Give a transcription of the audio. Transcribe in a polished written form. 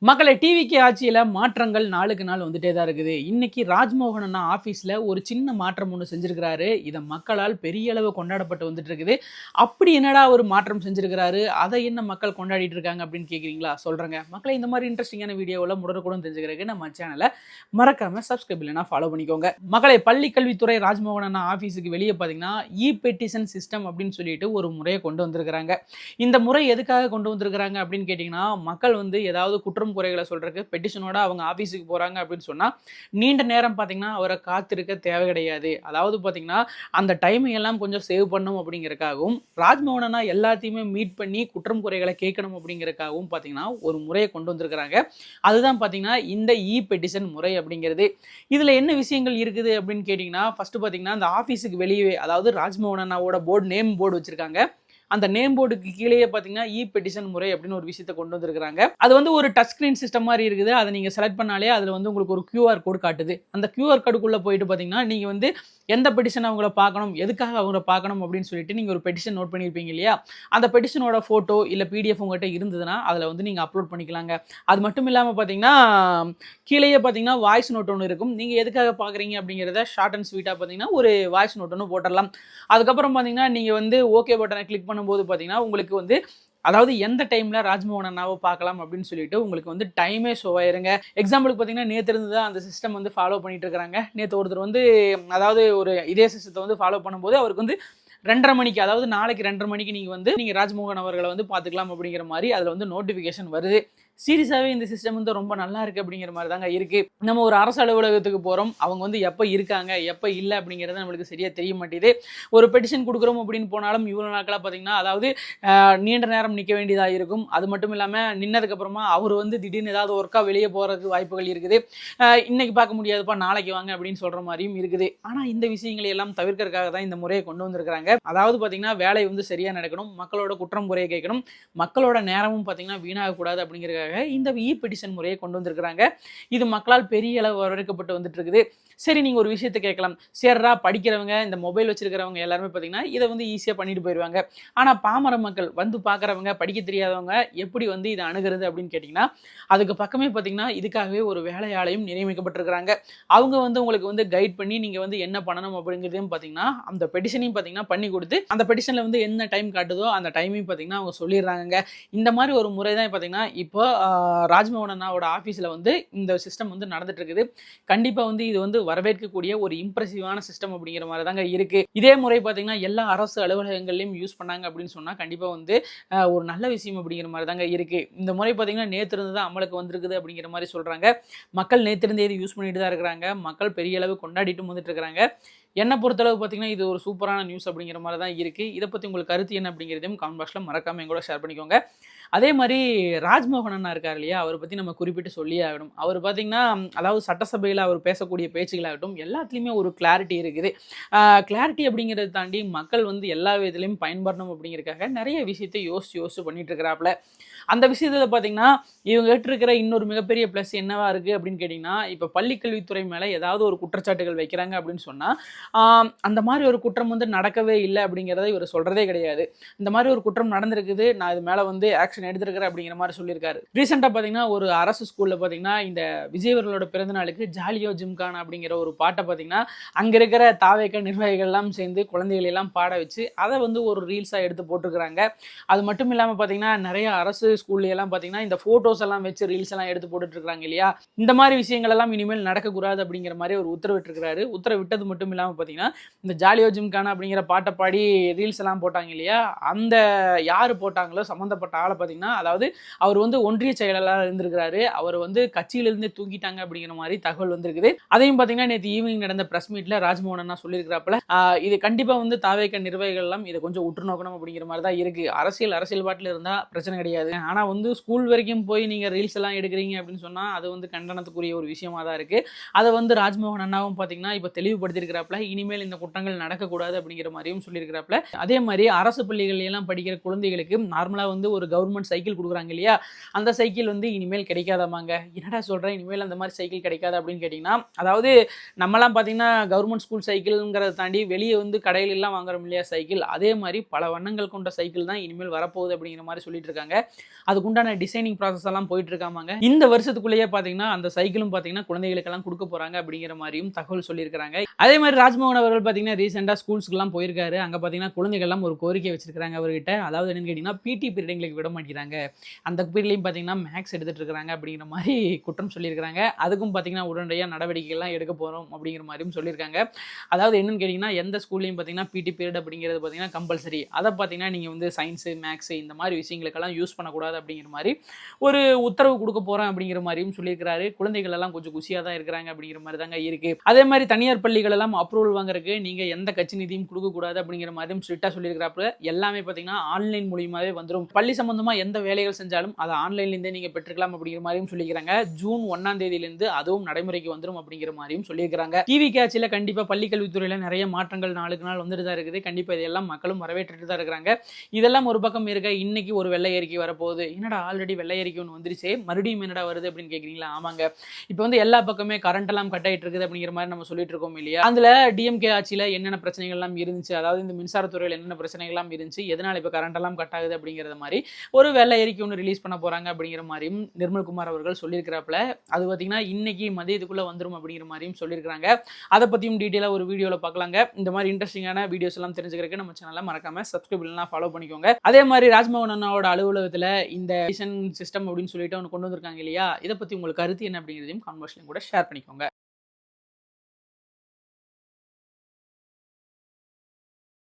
மக்களை டிவிக்கு ஆட்சியில் மாற்றங்கள் நாளுக்கு நாள் வந்துட்டே தான் இருக்குது. இன்னைக்கு ராஜ்மோகன் அண்ணா ஆஃபீஸில் ஒரு சின்ன மாற்றம் ஒன்று செஞ்சிருக்கிறாரு. இதை மக்களால் பெரிய அளவு கொண்டாடப்பட்டு வந்துட்டு இருக்குது. அப்படி என்னடா ஒரு மாற்றம் செஞ்சிருக்கிறாரு, அதை என்ன மக்கள் கொண்டாடிட்டு இருக்காங்க அப்படின்னு கேட்குறீங்களா? சொல்கிறேங்க. மக்களை இந்த மாதிரி இன்ட்ரெஸ்டிங்கான வீடியோவில் உடனுக்குடன் தெரிஞ்சுக்கிறதுக்கு நம்ம சேனலை மறக்காமல் சப்ஸ்கிரைப் இல்லைனா ஃபாலோ பண்ணிக்கோங்க. மக்களை பள்ளி கல்வித்துறை ராஜ்மோகன் அண்ணா ஆஃபீஸுக்கு வெளியே பார்த்தீங்கன்னா பெட்டிஷன் சிஸ்டம் அப்படின்னு சொல்லிட்டு ஒரு முறையை கொண்டு வந்திருக்கிறாங்க. இந்த முறை எதுக்காக கொண்டு வந்திருக்கிறாங்க அப்படின்னு கேட்டிங்கன்னா, மக்கள் வந்து ஏதாவது குற்றம் குறைகளை சொல்றதுக்கு பெட்டிஷனோட அவங்க ஆஃபீஸுக்கு போறாங்க அப்படின்னு சொன்னா நீண்ட நேரம் பார்த்தீங்கன்னா அவரை காத்திருக்க தேவை கிடையாது. அதாவது பார்த்தீங்கன்னா அந்த டைமை எல்லாம் கொஞ்சம் சேவ் பண்ணும் அப்படிங்கிறதுக்காகவும், ராஜ்மோகனா எல்லாத்தையுமே மீட் பண்ணி குற்றம் குறைகளை கேட்கணும் அப்படிங்கிறதுக்காகவும் பார்த்தீங்கன்னா ஒரு முறையை கொண்டு வந்திருக்கிறாங்க. அதுதான் பார்த்தீங்கன்னா இந்த பெட்டிஷன் முறை அப்படிங்கிறது. இதுல என்ன விஷயங்கள் இருக்குது அப்படின்னு கேட்டிங்கன்னா, ஃபர்ஸ்ட் பார்த்தீங்கன்னா அந்த ஆஃபீஸுக்கு வெளியே, அதாவது ராஜ்மோகனாவோட நேம் போர்டு வச்சிருக்காங்க. அந்த நேம் போர்டுக்கு கீழேயே பார்த்தீங்கன்னா பெட்டிஷன் முறை அப்படின்னு ஒரு விஷயத்தை கொண்டு வந்திருக்காங்க. அது வந்து ஒரு டச் ஸ்கிரீன் சிஸ்டம் மாதிரி இருக்குது. அதை நீங்கள் செலக்ட் பண்ணாலே அதில் வந்து உங்களுக்கு ஒரு கியூஆர் கோடு காட்டுது. அந்த கியூஆர் கோடுக்குள்ளே போயிட்டு பார்த்தீங்கன்னா நீங்கள் வந்து எந்த பெட்டிஷன் அவங்கள பார்க்கணும், எதுக்காக அவங்கள பார்க்கணும் அப்படின்னு சொல்லிட்டு நீங்கள் ஒரு பெட்டிஷன் நோட் பண்ணியிருப்பீங்க இல்லையா? அந்த பெட்டிஷனோட ஃபோட்டோ இல்லை பிடிஎஃப் உங்கள்கிட்ட இருந்ததுன்னா அதில் வந்து நீங்கள் அப்லோட் பண்ணிக்கலாங்க. அது மட்டும் இல்லாமல் பார்த்தீங்கன்னா கீழேயே பார்த்தீங்கன்னா வாய்ஸ் நோட் ஒன்று இருக்கும். நீங்கள் எதுக்காக பார்க்குறீங்க அப்படிங்கிறத ஷார்ட் அண்ட் ஸ்வீட்டாக பார்த்தீங்கன்னா ஒரு வாய்ஸ் நோட் ஒன்று போட்டுடலாம். அதுக்கப்புறம் பார்த்தீங்கன்னா நீங்கள் வந்து ஓகே பட்டனை கிளிக் பண்ணும்போது பார்த்தீங்கன்னா உங்களுக்கு வந்து, அதாவது எந்த டைம்ல ராஜ்மோகன் அண்ணாவை பார்க்கலாம் அப்படின்னு சொல்லிட்டு உங்களுக்கு வந்து டைமே ஷோ ஆயிருங்க. எக்ஸாம்பிளுக்கு பார்த்தீங்கன்னா நேற்று இருந்து தான் அந்த சிஸ்டம் வந்து ஃபாலோ பண்ணிட்டு இருக்கிறாங்க. நேற்று ஒருத்தர் வந்து, அதாவது ஒரு இதே சிஸ்டத்தை வந்து ஃபாலோ பண்ணும்போது அவருக்கு வந்து 2:30 மணிக்கு, அதாவது நாளைக்கு 2:30 மணிக்கு நீங்கள் ராஜ்மோகன் அவர்களை வந்து பார்த்துக்கலாம் அப்படிங்கிற மாதிரி அதில் வந்து நோட்டிஃபிகேஷன் வருது. சீரியஸாகவே இந்த சிஸ்டம் வந்து ரொம்ப நல்லா இருக்குது அப்படிங்கிற மாதிரி தாங்க இருக்குது. நம்ம ஒரு அரசு அலுவலகத்துக்கு போகிறோம், அவங்க வந்து எப்போ இருக்காங்க எப்போ இல்லை அப்படிங்கிறது நம்மளுக்கு சரியாக தெரிய மாட்டேது. ஒரு பெட்டிஷன் கொடுக்குறோம் அப்படின்னு போனாலும் இவ்வளோ நாட்களாக பார்த்தீங்கன்னா, அதாவது நீண்ட நேரம் நிற்க வேண்டியதாக இருக்கும். அது மட்டும் இல்லாமல் நின்னதுக்கப்புறமா அவர் வந்து திடீர்னு ஏதாவது ஒர்க்காக வெளியே போகிறதுக்கு வாய்ப்புகள் இருக்குது. இன்னைக்கு பார்க்க முடியாதுப்பா நாளைக்கு வாங்க அப்படின்னு சொல்கிற மாதிரியும் இருக்குது. ஆனால் இந்த விஷயங்களை எல்லாம் தவிர்க்கிறதுக்காக தான் இந்த முறையை கொண்டு வந்திருக்கிறாங்க. அதாவது பார்த்தீங்கன்னா வேலை வந்து சரியாக நடக்கணும், மக்களோட குற்றம் குறைய கேட்கணும், மக்களோட நேரமும் பார்த்தீங்கன்னா வீணாகக்கூடாது அப்படிங்கிறதுக்காக இந்த பெட்டிஷன் முறையை கொண்டு வந்திருக்கிறாங்க. இது மக்களால் பெரிய அளவு வரவேற்கப்பட்டு வந்துட்டு இருக்குது. சரி, நீங்கள் ஒரு விஷயத்தை கேட்கலாம், சேர்றா படிக்கிறவங்க இந்த மொபைல் வச்சிருக்கிறவங்க எல்லாருமே பார்த்தீங்கன்னா இதை வந்து ஈஸியாக பண்ணிட்டு போயிடுவாங்க. ஆனால் பாமர மக்கள் வந்து பார்க்குறவங்க, படிக்க தெரியாதவங்க எப்படி வந்து இதை அணுகிறது அப்படின்னு கேட்டிங்கன்னா, அதுக்கு பக்கமே பார்த்தீங்கன்னா இதுக்காகவே ஒரு வேலையாளையும் நியமிக்கப்பட்டிருக்கிறாங்க. அவங்க வந்து உங்களுக்கு வந்து கைட் பண்ணி நீங்கள் வந்து என்ன பண்ணணும் அப்படிங்கிறதையும் பார்த்தீங்கன்னா அந்த பெட்டிஷனையும் பார்த்தீங்கன்னா பண்ணி கொடுத்து, அந்த பெட்டிஷனில் வந்து என்ன டைம் காட்டுதோ அந்த டைமையும் பார்த்தீங்கன்னா அவங்க சொல்லிடுறாங்க. இந்த மாதிரி ஒரு முறை தான் பார்த்தீங்கன்னா இப்போ ராஜ்மோகன் அண்ணாவோட ஆஃபீஸில் வந்து இந்த சிஸ்டம் வந்து நடந்துட்டு இருக்குது. கண்டிப்பாக வந்து இது வந்து வரவேற்கக்கூடிய ஒரு இம்ப்ரெசிவான சிஸ்டம் அப்படிங்கிற மாதிரி தாங்க இருக்குது. இதே முறை பார்த்தீங்கன்னா எல்லா அரசு அலுவலகங்கள்லையும் யூஸ் பண்ணாங்க அப்படின்னு சொன்னால் கண்டிப்பாக வந்து ஒரு நல்ல விஷயம் அப்படிங்கிற மாதிரி தாங்க இருக்குது. இந்த முறை பார்த்தீங்கன்னா நேற்று இருந்து தான் அமலுக்கு வந்திருக்குது அப்படிங்கிற மாதிரி சொல்கிறாங்க. மக்கள் நேற்றிருந்தே இது யூஸ் பண்ணிட்டு தான் இருக்கிறாங்க. மக்கள் பெரிய அளவு கொண்டாடிட்டு வந்துட்டு இருக்கிறாங்க. என்னை பொறுத்தளவு பார்த்தீங்கன்னா இது ஒரு சூப்பரான நியூஸ் அப்படிங்கிற மாதிரி தான் இருக்குது. இதை பற்றி உங்களுக்கு கருத்து என்ன அப்படிங்கிறதையும் கமெண்ட் பாக்ஸில் மறக்காமல் எங்களோட ஷேர் பண்ணிக்கோங்க. அதே மாதிரி ராஜ்மோகன் அண்ணா இருக்கார் இல்லையா, அவரை பற்றி நம்ம குறிப்பிட்டு சொல்லியே ஆகணும். அவர் பார்த்திங்கன்னா, அதாவது சட்டசபையில் அவர் பேசக்கூடிய பேச்சுகளாகட்டும் எல்லாத்துலேயுமே ஒரு கிளாரிட்டி இருக்குது. கிளாரிட்டி அப்படிங்கிறத தாண்டி மக்கள் வந்து எல்லா விதத்துலையும் பயன்படணும் அப்படிங்கிறதுக்காக நிறைய விஷயத்தை யோசிச்சு பண்ணிட்டு இருக்கிறாப்புல. அந்த விஷயத்தில் பார்த்தீங்கன்னா இவங்க இருக்கிற இன்னொரு மிகப்பெரிய ப்ளஸ் என்னவா இருக்குது அப்படின்னு கேட்டிங்கன்னா, இப்போ பள்ளிக்கல்வித்துறை மேலே ஏதாவது ஒரு குற்றச்சாட்டுகள் வைக்கிறாங்க அப்படின்னு சொன்னால் அந்த மாதிரி ஒரு குற்றம் வந்து நடக்கவே இல்லை அப்படிங்கிறத இவர் சொல்கிறதே கிடையாது. இந்த மாதிரி ஒரு குற்றம் நடந்திருக்குது, நான் இது மேலே வந்து ஆக்ஷன் எடுத்திருக்கிறேன் அப்படிங்கிற மாதிரி சொல்லியிருக்காரு. ரீசெண்டாக பார்த்தீங்கன்னா ஒரு அரசு ஸ்கூலில் பார்த்தீங்கன்னா இந்த விஜய் அவர்களோட பிறந்தநாளுக்கு ஜாலியோ ஜிம்கானா அப்படிங்கிற ஒரு பாட்டை பார்த்தீங்கன்னா அங்கே இருக்கிற தாவேக்க நிர்வாகிகள்லாம் சேர்ந்து குழந்தைகள் எல்லாம் பாட வச்சு அதை வந்து ஒரு ரீல்ஸாக எடுத்து போட்டிருக்கிறாங்க. அது மட்டும் இல்லாமல் பார்த்தீங்கன்னா நிறைய அரசு ஸ்கூல்லையெல்லாம் பார்த்தீங்கன்னா இந்த ஃபோட்டோஸ் எல்லாம் வச்சு ரீல்ஸ் எல்லாம் எடுத்து போட்டுட்ருக்காங்க இல்லையா, இந்த மாதிரி விஷயங்கள் எல்லாம் இனிமேல் நடக்கக்கூடாது அப்படிங்கிற மாதிரி ஒரு உத்தரவிட்டிருக்கிறாரு. உத்தரவிட்டது மட்டும் இல்லாமல் பார்த்தீங்கன்னா இந்த ஜாலியோ ஜிம்கானா அப்படிங்கிற பாட்டை பாடி ரீல்ஸ் எல்லாம் போட்டாங்க இல்லையா, அந்த யார் போட்டாங்களோ சம்மந்தப்பட்ட ஆளை பார்த்தீங்கன்னா, அதாவது அவர் வந்து ஒன்றிய செயலாளராக இருந்திருக்கிறாரு, அவர் வந்து கட்சியிலிருந்தே தூக்கிட்டாங்க அப்படிங்கிற மாதிரி தகவல் வந்திருக்குது. அதையும் பார்த்தீங்கன்னா நேற்று ஈவினிங் நடந்த பிரஸ் மீட்டில் ராஜ்மோகன் அண்ணா சொல்லியிருக்கிறாப்புல, இது கண்டிப்பாக வந்து தாவேக்க நிர்வாகிகள் எல்லாம் இதை கொஞ்சம் உற்று நோக்கணும் அப்படிங்கிற மாதிரி தான் இருக்குது. அரசியல் பாட்டில் இருந்தால் பிரச்சனை கிடையாது, ஆனால் வந்து ஸ்கூல் வரைக்கும் போய் நீங்கள் ரீல்ஸ் எல்லாம் எடுக்கிறீங்க அப்படின்னு சொன்னால் அது வந்து கண்டனத்துக்குரிய ஒரு விஷயமா தான் இருக்குது. அதை வந்து ராஜ்மோகன் அண்ணாவும் பார்த்தீங்கன்னா இப்போ தெளிவுபடுத்தியிருக்கிறாப்புல, இனிமேல் இந்த குற்றங்கள் நடக்கக்கூடாது அப்படிங்கிற மாதிரியும் சொல்லியிருக்கிறாப்புல. அதே மாதிரி அரசு பள்ளிகள் எல்லாம் படிக்கிற குழந்தைகளுக்கு நார்மலாக வந்து ஒரு கவர்மெண்ட் கவர்மெண்ட் சைக்கிள் கொடுக்குறாங்க இல்லையா, அந்த சைக்கிள் வந்து இனிமேல் கிடைக்காதாமாங்க. என்னடா சொல்கிறேன், இனிமேல் அந்த மாதிரி சைக்கிள் கிடைக்காது அப்படின்னு கேட்டிங்கன்னா, அதாவது நம்மலாம் பார்த்தீங்கன்னா கவர்மெண்ட் ஸ்கூல் சைக்கிள்ங்கிறத தாண்டி வெளியே வந்து கடையிலெல்லாம் வாங்குறோம் இல்லையா சைக்கிள், அதே மாதிரி பல வண்ணங்கள் கொண்ட சைக்கிள் தான் இனிமேல் வரப்போகுது அப்படிங்கிற மாதிரி சொல்லிட்டு இருக்காங்க. அதுக்குண்டான டிசைனிங் ப்ராசஸ் எல்லாம் போயிட்டு இருக்காமாங்க. இந்த வருஷத்துக்குள்ளேயே பார்த்தீங்கன்னா அந்த சைக்கிளும் பார்த்தீங்கன்னா குழந்தைகளுக்கெல்லாம் கொடுக்க போறாங்க அப்படிங்கிற மாதிரியும் தகவல் சொல்லியிருக்காங்க. அதே மாதிரி ராஜ்மோகன் அவர்கள் பார்த்தீங்கன்னா ரீசெண்டாக ஸ்கூல்ஸ்க்குலாம் போயிருக்காரு. அங்கே பார்த்தீங்கன்னா குழந்தைகள்லாம் ஒரு கோரிக்கை வச்சிருக்காங்க அவர்கிட்ட. அதாவது என்னன்னு கேட்டிங்கன்னா, பிடி பீரியட் எங்களுக்கு விட மாட்டேங்கிறாங்க, அந்த பீரியட்லையும் பார்த்தீங்கன்னா மேக்ஸ் எடுத்துட்டு இருக்காங்க அப்படிங்கிற மாதிரி குற்றம் சொல்லியிருக்காங்க. அதுக்கும் பார்த்தீங்கன்னா உடனடியாக நடவடிக்கைகள்லாம் எடுக்க போகிறோம் அப்படிங்கிற மாதிரியும் சொல்லியிருக்காங்க. அதாவது என்னன்னு கேட்டிங்கன்னா, எந்த ஸ்கூல்லையும் பார்த்தீங்கன்னா பிடி பீரியட் அப்படிங்கிறது பார்த்தீங்கன்னா கம்பல்சரி. அதை பார்த்தீங்கன்னா நீங்கள் வந்து சயின்ஸு மேக்ஸு இந்த மாதிரி விஷயங்களுக்கெல்லாம் யூஸ் பண்ணக்கூடாது அப்படிங்கிற மாதிரி ஒரு உத்தரவு கொடுக்க போகிறேன் அப்படிங்கிற மாதிரியும் சொல்லியிருக்கிறாரு. குழந்தைகள் எல்லாம் கொஞ்சம் குஷியாக தான் இருக்கிறாங்க அப்படிங்கிற மாதிரி தாங்க இருக்குது. அதே மாதிரி தனியார் பள்ளிகள் எல்லாம் அப்ரூவல் வாங்குறதுக்கு நீங்கள் எந்த கட்சி நிதியும் கொடுக்கக்கூடாது அப்படிங்கிற மாதிரியும் ஸ்ட்ரிக்டாக சொல்லியிருக்கிறாப்புல. எல்லாமே பார்த்தீங்கன்னா ஆன்லைன் மூலியமாகவே வந்துடும். பள்ளி சம்பந்தமாக எந்த வேலைகள் செஞ்சாலும் அதை ஆன்லைன்லேருந்தே நீங்கள் பெற்றுக்கலாம் அப்படிங்கிற மாதிரியும் சொல்லியிருக்கிறாங்க. ஜூன் 1ஆம் தேதியிலிருந்து அதுவும் நடைமுறைக்கு வந்துடும் அப்படிங்கிற மாதிரியும் சொல்லியிருக்கிறாங்க. டிவி கேட்சியில் கண்டிப்பாக பள்ளி கல்வித்துறையில் நிறைய மாற்றங்கள் நாளுக்கு நாள் வந்துட்டு தான் இருக்குது. கண்டிப்பாக இதெல்லாம் மக்களும் வரவேற்றுட்டு தான் இருக்கிறாங்க. இதெல்லாம் ஒரு பக்கம் இருக்க, இன்னைக்கு ஒரு வெள்ளை அறிக்கை வரப்போகுது. என்னடா ஆல்ரெடி வெள்ளை அறிக்கை ஒன்று வந்துருச்சே, மறுபடியும் என்னடா வருது அப்படின்னு கேட்குறீங்களா? ஆமாங்க, இப்போ வந்து எல்லா பக்கமே கரண்ட் எல்லாம் கட் ஆகிட்டு இருக்குது அப்படிங்கிற மாதிரி நம்ம சொல்லிட்டு இருக்கோம் இல்லையா. அதில் டிஎம்கே ஆட்சியில் என்னென்ன பிரச்சனைகள்லாம் இருந்துச்சு, அதாவது இந்த மின்சாரத்துறையில் என்னென்ன பிரச்சனைகள்லாம் இருந்துச்சு, எதனால் இப்போ கரண்ட் எல்லாம் கட் ஆகுது அப்படிங்கிற மாதிரி ஒரு வெள்ளை அறிக்கை ஒன்று ரிலீஸ் பண்ண போகிறாங்க அப்படிங்கிற மாதிரியும் நிர்மல்குமார் அவர்கள் சொல்லியிருக்கிறாப்புல. அது பார்த்தீங்கன்னா இன்னைக்கு மதியத்துக்குள்ளே வந்துடும் அப்படிங்கிற மாதிரியும் சொல்லியிருக்கிறாங்க. அதை பற்றியும் டீட்டெயிலாக ஒரு வீடியோவில் பார்க்கலாங்க. இந்த மாதிரி இன்ட்ரெஸ்டிங்கான வீடியோஸ் எல்லாம் தெரிஞ்சுக்கிறதுக்கு நம்ம சேனலை மறக்காம சப்ஸ்கிரைப் பண்ணலாம், ஃபாலோ பண்ணிக்கோங்க. அதே மாதிரி ராஜ்மோகன் அண்ணாவோட அலுவலகத்தில் இந்த சிஸ்டம் அப்படின்னு சொல்லிட்டு ஒன்று கொண்டு வந்திருக்காங்க இல்லையா, இதை பற்றி உங்களுக்கு கருத்து என்ன அப்படிங்கிறதையும் கான்வர்சேஷன் கூட ஷேர் பண்ணிக்கோங்க.